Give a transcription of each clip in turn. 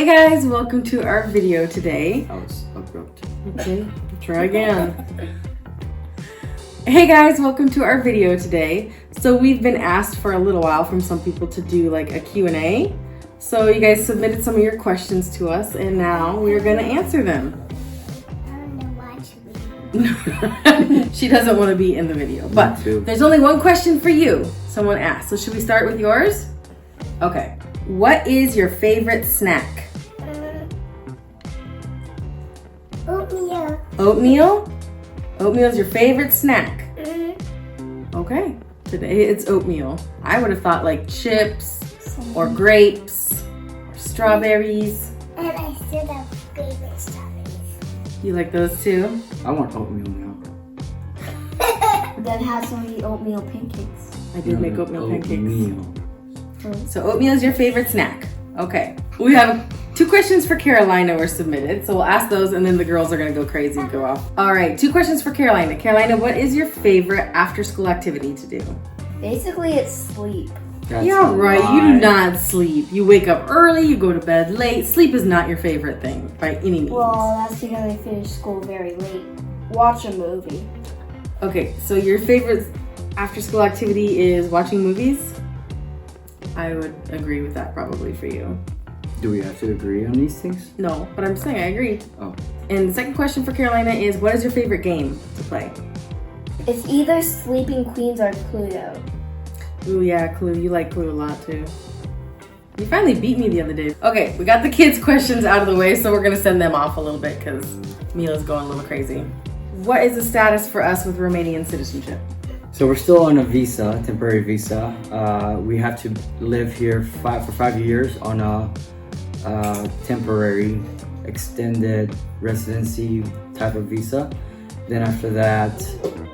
Hey guys, welcome to our video today. That was abrupt. Okay, try again. Hey guys, welcome to our video today. So we've been asked for a little while from some people to do like a Q&A. So you guys submitted some of your questions to us and now we're gonna answer them. I don't know why She doesn't want to be in the video, but there's only one question for you. Someone asked. So should we start with yours? Okay. What is your favorite snack? Oatmeal. Oatmeal? Oatmeal is your favorite snack? Okay. Today it's oatmeal. I would have thought like chips or grapes or strawberries. And I still have favorite strawberries. You like those too? I want oatmeal now. Then have some of the oatmeal pancakes. I did make oatmeal pancakes. Oatmeal. So oatmeal is your favorite snack. Okay. We have 2 questions for Carolina were submitted. So we'll ask those and then the girls are going to go crazy and go off. All right. 2 questions for Carolina. Carolina, what is your favorite after school activity to do? Basically, it's sleep. That's Yeah, a right. lie. You do not sleep. You wake up early, you go to bed late. Sleep is not your favorite thing by any means. Well, that's because I finished school very late. Watch a movie. Okay, so your favorite after school activity is watching movies? I would agree with that probably for you. Do we have to agree on these things? No, but I'm saying I agree. Oh. And the second question for Carolina is, what is your favorite game to play? It's either Sleeping Queens or Cluedo. Ooh, yeah, Clue. You like Clue a lot, too. You finally beat me the other day. Okay, we got the kids' questions out of the way, so we're going to send them off a little bit because Mila's going a little crazy. What is the status for us with Romanian citizenship? So we're still on a visa, temporary visa. We have to live here for 5 years on a temporary extended residency type of visa. Then after that,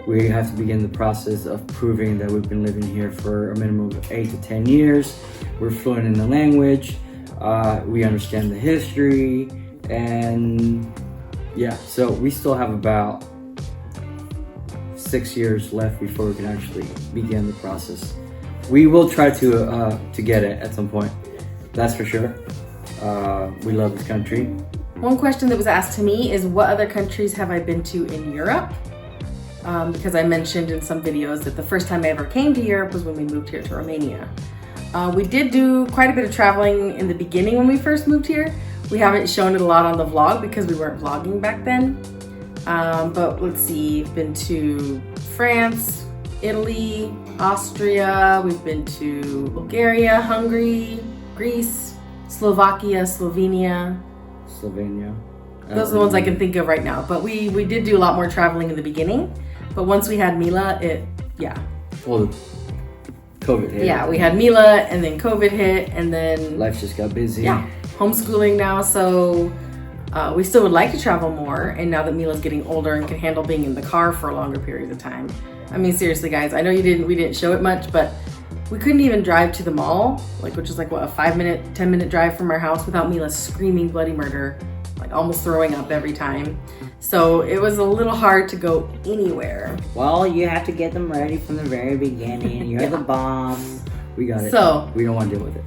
we have to begin the process of proving that we've been living here for a minimum of 8 to 10 years. We're fluent in the language. We understand the history, and yeah, so we still have about 6 years left before we can actually begin the process. We will try to get it at some point. That's for sure. We love this country. One question that was asked to me is, what other countries have I been to in Europe? Because I mentioned in some videos that the first time I ever came to Europe was when we moved here to Romania. We did do quite a bit of traveling in the beginning when we first moved here. We haven't shown it a lot on the vlog because we weren't vlogging back then. But let's see, we've been to France, Italy, Austria, we've been to Bulgaria, Hungary, Greece, Slovakia, Slovenia. Those are the ones I can think of right now. But we did do a lot more traveling in the beginning. But once we had Mila, Well, COVID hit. Yeah, we had Mila and then COVID hit and then Life just got busy. yeah, homeschooling now. So we still would like to travel more. And now that Mila's getting older and can handle being in the car for a longer period of time. I mean, seriously, guys, I know we didn't show it much, but we couldn't even drive to the mall, which is like what, a 5-minute, 10-minute drive from our house without Mila screaming bloody murder, like almost throwing up every time. So it was a little hard to go anywhere. Well, you have to get them ready from the very beginning. You're the boss. We got it. So we don't want to deal with it.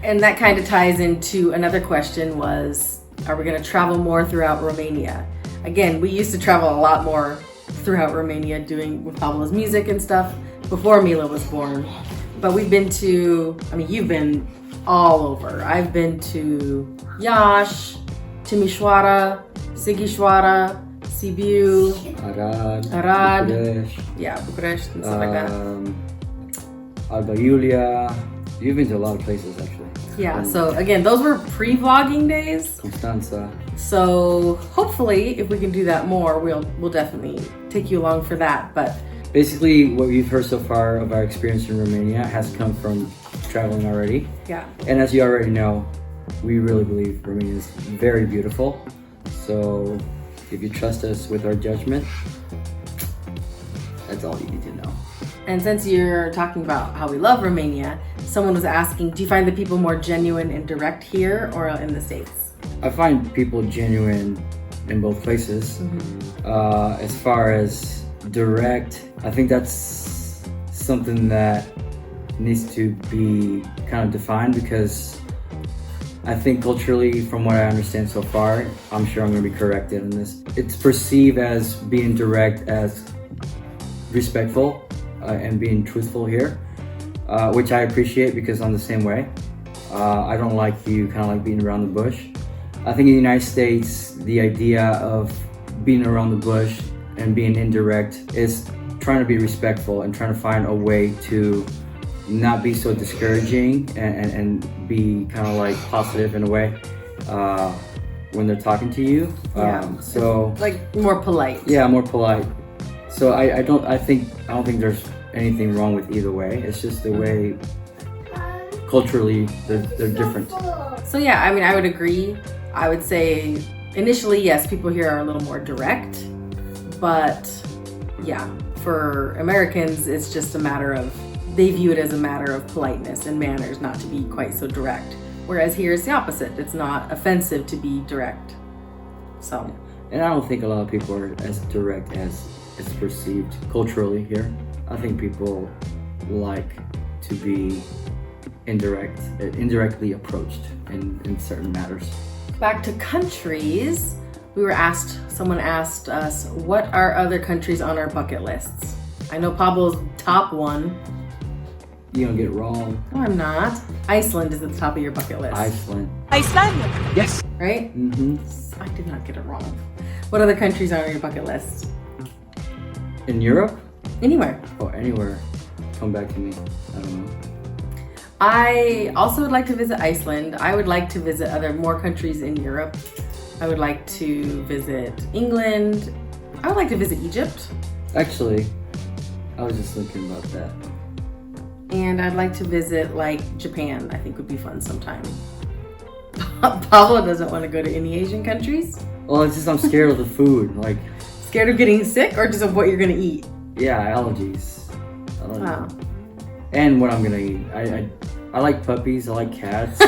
And that kind of ties into another question was, are we going to travel more throughout Romania? Again, we used to travel a lot more throughout Romania doing with Pablo's music and stuff before Mila was born. But we've been to, I mean, you've been all over. I've been to Iași, Timișoara, Sighișoara, Sibiu, Arad, București, Bucharest and stuff like that. Alba Iulia. You've been to a lot of places actually. Yeah, so again, those were pre-vlogging days. Constanza. So hopefully, if we can do that more, we'll definitely take you along for that. But basically, what we've heard so far of our experience in Romania has come from traveling already. yeah, And as you already know, we really believe Romania is very beautiful. So if you trust us with our judgment, that's all you need to know. and since you're talking about how we love Romania, someone was asking, do you find the people more genuine and direct here or in the States? I find people genuine in both places. As far as direct, I think that's something that needs to be kind of defined, because I think culturally, from what I understand so far, I'm sure I'm going to be corrected in this. It's perceived as being direct as respectful and being truthful here, which I appreciate because I'm the same way. I don't like you kind of like being around the bush. I think in the United States, the idea of being around the bush and being indirect is trying to be respectful and trying to find a way to not be so discouraging and be kind of like positive in a way when they're talking to you. So like more polite. Yeah, more polite. So I don't think there's anything wrong with either way. It's just the way culturally they're different. So yeah, I mean, I would agree. I would say initially, yes, people here are a little more direct, but yeah, for Americans, it's just a matter of, they view it as a matter of politeness and manners, not to be quite so direct. Whereas here it's the opposite. It's not offensive to be direct. So. And I don't think a lot of people are as direct as it's perceived culturally here. I think people like to be indirectly approached in certain matters. Back to countries, someone asked us, what are other countries on our bucket lists? I know Pablo's top one. You don't get it wrong. No, I'm not. Iceland is at the top of your bucket list. Iceland. Iceland! Yes! Right? Mm-hmm. I did not get it wrong. What other countries are on your bucket list? In Europe? Anywhere. Oh, anywhere. Come back to me. I don't know. I also would like to visit Iceland. I would like to visit more countries in Europe. I would like to visit England. I would like to visit Egypt. Actually, I was just thinking about that. And I'd like to visit like Japan. I think would be fun sometime. Pablo doesn't want to go to any Asian countries. Well, it's just I'm scared of the food. Like, scared of getting sick or just of what you're gonna eat? Yeah, allergies. Wow. And what I'm gonna eat. I like puppies. I like cats.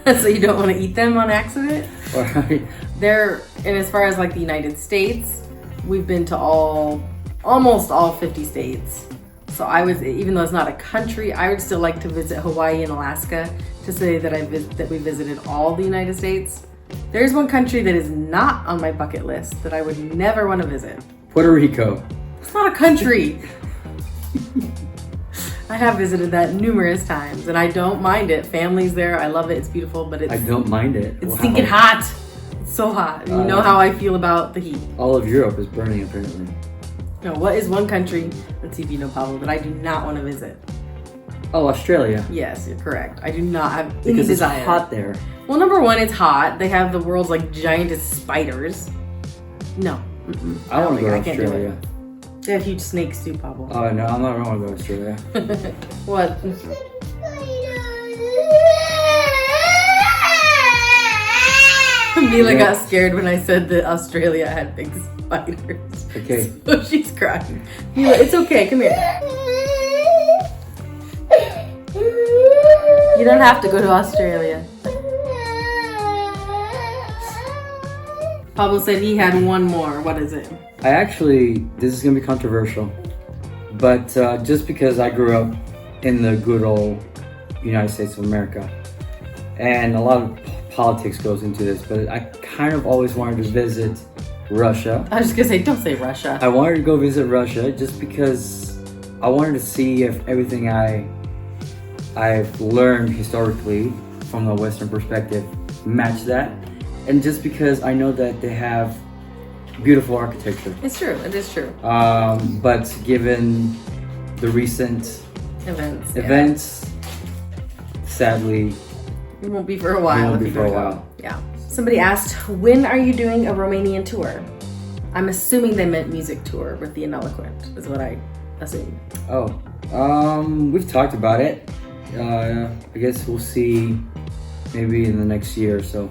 So you don't want to eat them on accident? Right. And as far as like the United States, we've been to almost all 50 states. So even though it's not a country, I would still like to visit Hawaii and Alaska to say that we visited all the United States. There's one country that is not on my bucket list that I would never want to visit. Puerto Rico. It's not a country. I have visited that numerous times and I don't mind it. Family's there. I love it. It's beautiful, but I don't mind it. It's stinking hot. It's so hot. You know how I feel about the heat. All of Europe is burning apparently. No, what is one country, let's see if you know, Pablo, that I do not want to visit? Oh, Australia. Yes, you're correct. I do not have any desire. Because it's hot there. Well, number one, it's hot. They have the world's like giantest spiders. No. I want to go to Australia. They have huge snakes too, Pablo. Oh no, I don't want to go to Australia. What? Mila got scared when I said that Australia had big spiders. Okay. So she's crying. Mila, it's okay. Come here. You don't have to go to Australia. Pablo said he had one more. What is it? This is going to be controversial, but just because I grew up in the good old United States of America, and a lot of politics goes into this, but I kind of always wanted to visit Russia. I was just going to say, don't say Russia. I wanted to go visit Russia just because I wanted to see if everything I've learned historically from the Western perspective match that, and just because I know that they have beautiful architecture. It's true. It is true. But given the recent events, sadly, it won't be for a while. It won't be for a while. Yeah. Somebody asked, when are you doing a Romanian tour? I'm assuming they meant music tour with the Ineloquent, is what I assumed. Oh, we've talked about it. I guess we'll see maybe in the next year or so.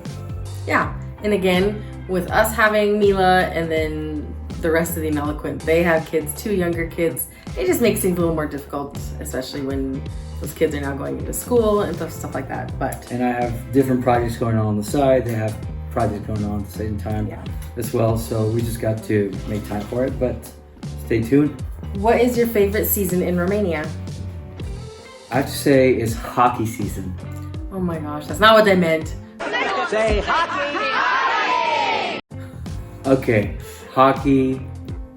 Yeah. And again, with us having Mila and then the rest of the Ineloquent, they have kids, 2 younger kids. It just makes things a little more difficult, especially when those kids are now going into school and stuff like that. And I have different projects going on the side. They have projects going on at the same time as well. So we just got to make time for it, but stay tuned. What is your favorite season in Romania? I have to say it's hockey season. Oh my gosh, that's not what they meant. Say hockey! Okay, hockey,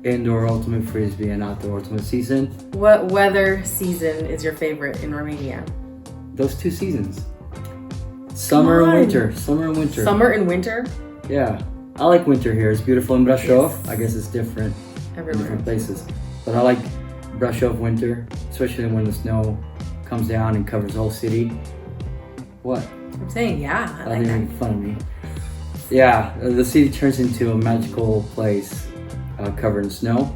indoor ultimate frisbee, and outdoor ultimate season. What weather season is your favorite in Romania? Those 2 seasons. Summer and winter. Summer and winter. Summer and winter? Yeah. I like winter here. It's beautiful in Brasov. Yes. I guess it's different in Everywhere. different places. But I like Brasov winter, especially when the snow comes down and covers the whole city. What? I'm saying, yeah, I I like think you're that. making fun of me. Yeah, the city turns into a magical place covered in snow.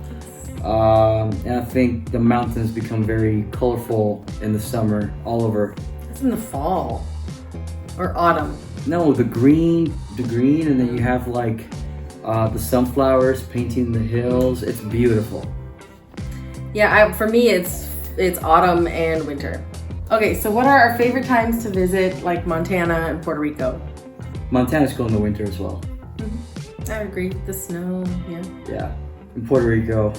And I think the mountains become very colorful in the summer all over. It's in the fall or autumn. No, the green, and then you have like the sunflowers painting the hills. It's beautiful. Yeah, for me, it's autumn and winter. Okay, so what are our favorite times to visit, like Montana and Puerto Rico? Montana's cool in the winter as well. I agree. The snow, yeah. Yeah, in Puerto Rico.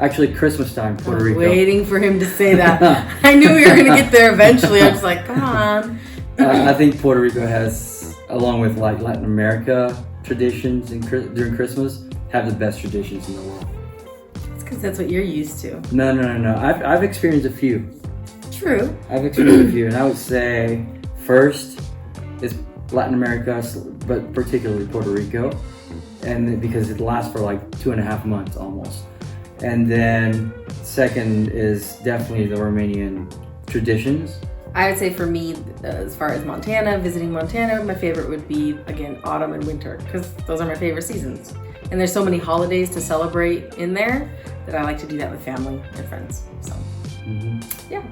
Actually, Christmas time, Puerto Rico. Waiting for him to say that. I knew we were gonna get there eventually. I was like, come on. I think Puerto Rico has, along with like Latin America traditions during Christmas, have the best traditions in the world. It's because that's what you're used to. No. I've experienced a few. True. I've experienced a few, and I would say first is Latin America, but particularly Puerto Rico, and because it lasts for like 2.5 months almost. And then second is definitely the Romanian traditions. I would say for me, as far as Montana, visiting Montana, my favorite would be, again, autumn and winter, because those are my favorite seasons. And there's so many holidays to celebrate in there that I like to do that with family and friends. So, yeah.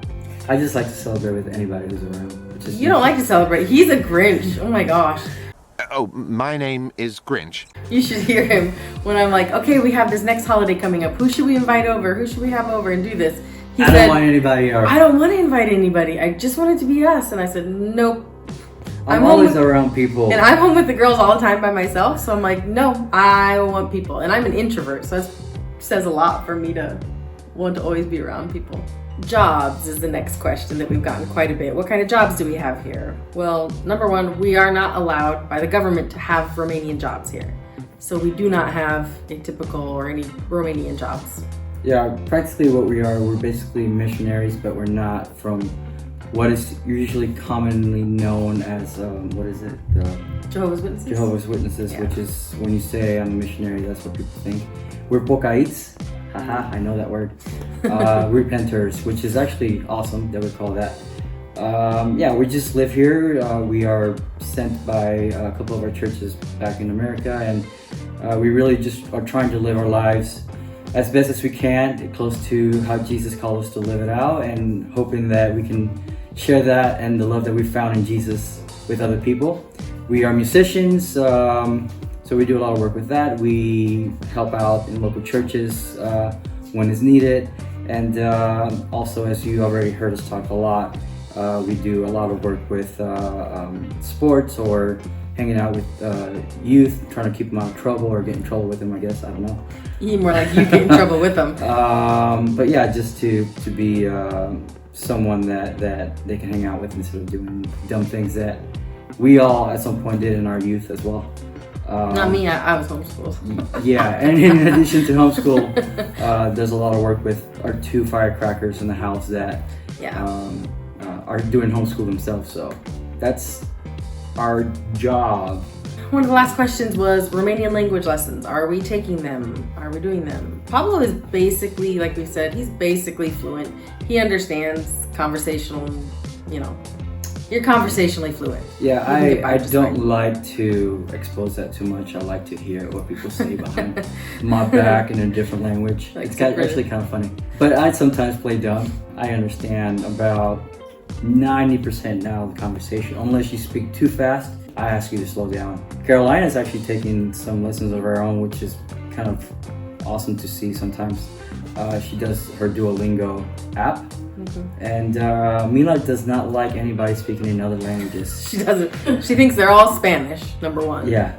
I just like to celebrate with anybody who's around. You don't like to celebrate. He's a Grinch. Oh my gosh. Oh, my name is Grinch. You should hear him when I'm like, okay, we have this next holiday coming up. Who should we invite over? Who should we have over and do this? He I said, don't want anybody else. I don't want to invite anybody. I just want it to be us. And I said, nope. I'm home always with- around people. And I'm home with the girls all the time by myself. So I'm like, no, I want people. And I'm an introvert. So that says a lot for me to want to always be around people. Jobs is the next question that we've gotten quite a bit. What kind of jobs do we have here? Well, number one, we are not allowed by the government to have Romanian jobs here. So we do not have a typical or any Romanian jobs. Yeah, practically what we are, we're basically missionaries, but we're not from what is usually commonly known as, what is it? The Jehovah's Witnesses? Jehovah's Witnesses, Yeah. which is when you say I'm a missionary, that's what people think. We're pocaiți. Haha, I know that word. Repenters, which is actually awesome that we call that. Yeah, we just live here. We are sent by a couple of our churches back in America, and we really just are trying to live our lives as best as we can, close to how Jesus called us to live it out, and hoping that we can share that and the love that we found in Jesus with other people. We are musicians, so we do a lot of work with that. We help out in local churches when it's needed, and also, as you already heard us talk a lot, we do a lot of work with sports or hanging out with youth, trying to keep them out of trouble or get in trouble with them, I guess. I don't know. More like you get in trouble with them. But yeah, just to be someone that they can hang out with instead of doing dumb things that we all at some point did in our youth as well. Not me, I was homeschooled. Yeah, and in addition to homeschool, there's a lot of work with our 2 firecrackers in the house that are doing homeschool themselves. So that's our job. One of the last questions was Romanian language lessons. Are we taking them? Are we doing them? Pablo is basically, like we said, he's basically fluent. He understands conversational, you're conversationally fluent. Yeah, You can get by I just don't fine. like to expose that too much. I like to hear what people say behind my back in a different language. Like It's different. actually kind of funny. But I sometimes play dumb. I understand about 90% now of the conversation. Unless you speak too fast, I ask you to slow down. Carolina's actually taking some lessons of her own, which is kind of awesome to see sometimes. She does her Duolingo app. And Mila does not like anybody speaking in other languages. She doesn't. She thinks they're all Spanish, number one. Yeah.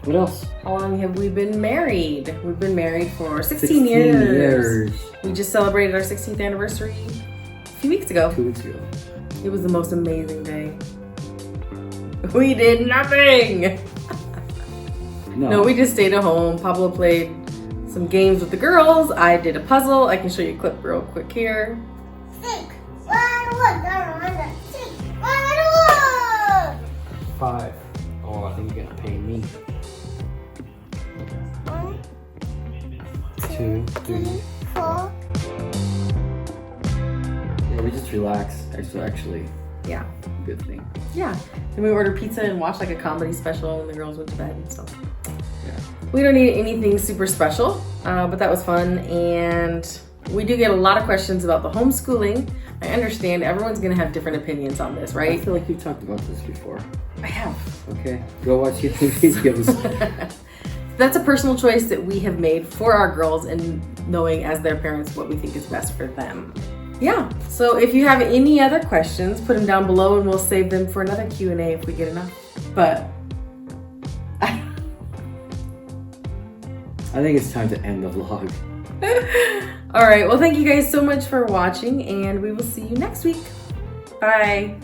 What else? How long have we been married? We've been married for 16 16 years. years. We just celebrated our 16th anniversary few weeks ago. 2 weeks ago. It was the most amazing day. We did nothing. No, we just stayed at home. Pablo played some games with the girls. I did a puzzle. I can show you a clip real quick here. 6, 1, 1, 6, 1, 1. 5. Oh, I think you're gonna pay me. 1, 2, 3. 4. Yeah, we just relax. Actually, Yeah. good thing. Yeah. Then we ordered pizza and watched like a comedy special and the girls went to bed and stuff. Yeah. We don't need anything super special, but that was fun. And we do get a lot of questions about the homeschooling. I understand everyone's gonna have different opinions on this, I right? feel like you've talked about this before. I have. Okay, go watch YouTube videos. That's a personal choice that we have made for our girls and knowing as their parents what we think is best for them. Yeah, so if you have any other questions, put them down below and we'll save them for another Q&A if we get enough. But I think it's time to end the vlog. all right, well, thank you guys so much for watching and we will see you next week. Bye.